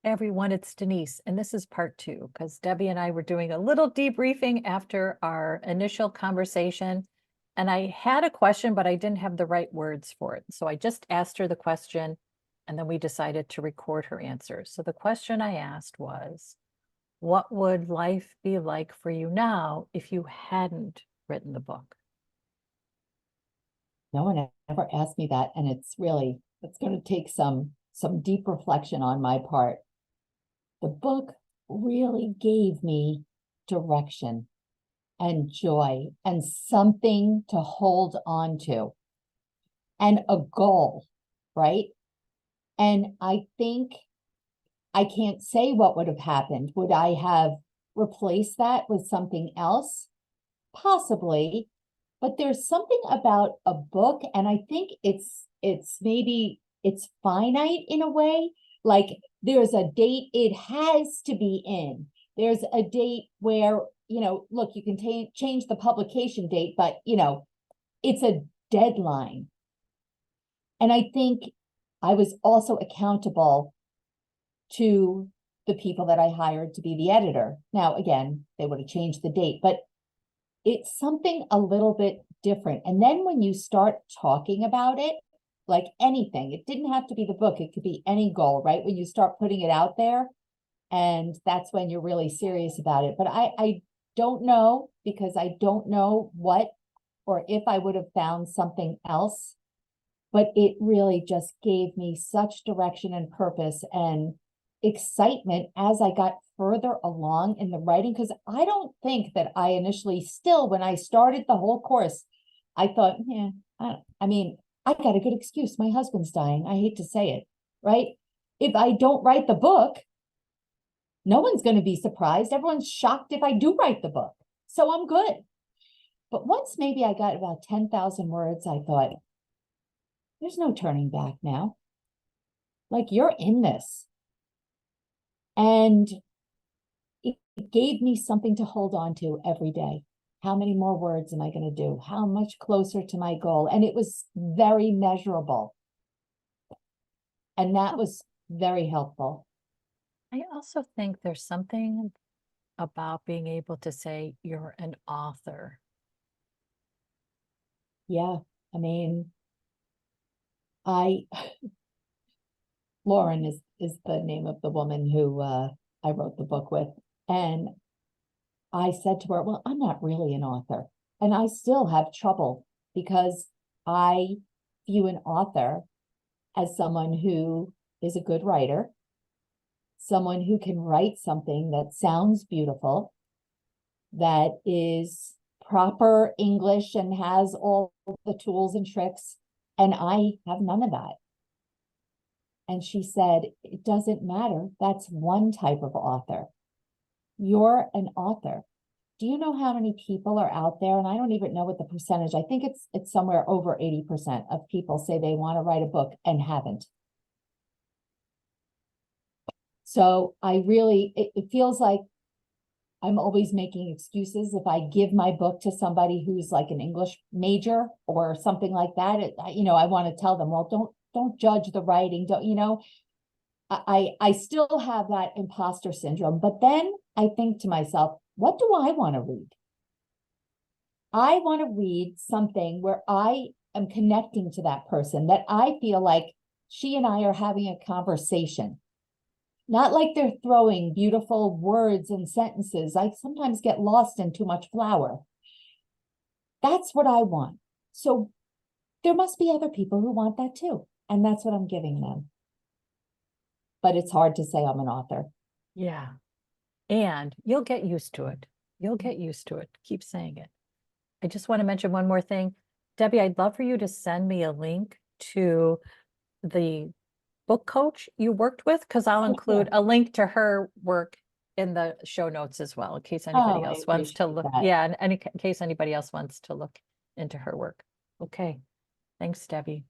Everyone, it's Denise, and this is part two because Debbie and I were doing a little debriefing after our initial conversation. And I had a question, but I didn't have the right words for it. So I just asked her the question, and then we decided to record her answer. So the question I asked was, what would life be like for you now if you hadn't written the book? No one ever asked me that, and it's going to take some deep reflection on my part. The book really gave me direction and joy and something to hold on to and a goal, right? And I think I can't say what would have happened. Would I have replaced that with something else? Possibly, but there's something about a book, and I think it's finite in a way. Like there's a date it has to be in. There's a date where, look, you can change the publication date, but it's a deadline. And I think I was also accountable to the people that I hired to be the editor. Now, again, they would have changed the date, but it's something a little bit different. And then when you start talking about it, like anything, it didn't have to be the book, it could be any goal, right? When you start putting it out there, and that's when you're really serious about it. But I don't know, because I don't know what or if I would have found something else, but it really just gave me such direction and purpose and excitement as I got further along in the writing. Because I don't think that I initially, still, when I started the whole course, I thought, yeah, I mean, I got a good excuse. My husband's dying. I hate to say it, right? If I don't write the book, no one's going to be surprised. Everyone's shocked if I do write the book. So I'm good. But once maybe I got about 10,000 words, I thought, there's no turning back now. Like, you're in this. And it gave me something to hold on to every day. How many more words am I going to do? How much closer to my goal? And it was very measurable. And that was very helpful. I also think there's something about being able to say you're an author. Yeah. I mean, I Lauren is the name of the woman who I wrote the book with. And I said to her, well, I'm not really an author. And I still have trouble because I view an author as someone who is a good writer, someone who can write something that sounds beautiful, that is proper English and has all the tools and tricks. And I have none of that. And she said, it doesn't matter. That's one type of author. You're an author. Do you know how many people are out there? And I don't even know what the percentage, I think it's somewhere over 80% of people say they want to write a book and haven't. So it feels like I'm always making excuses. If I give my book to somebody who's like an English major or something like that, I want to tell them, well, don't judge the writing. I still have that imposter syndrome, but then I think to myself, what do I want to read? I want to read something where I am connecting to that person, that I feel like she and I are having a conversation. Not like they're throwing beautiful words and sentences. I sometimes get lost in too much flour. That's what I want. So there must be other people who want that too. And that's what I'm giving them. But it's hard to say I'm an author. Yeah. And you'll get used to it. You'll get used to it. Keep saying it. I just want to mention one more thing. Debbie, I'd love for you to send me a link to the book coach you worked with, because I'll include Sure. a link to her work in the show notes as well, in case anybody Oh, I else wants to appreciate look. that. Yeah, in case anybody else wants to look into her work. Okay. Thanks, Debbie.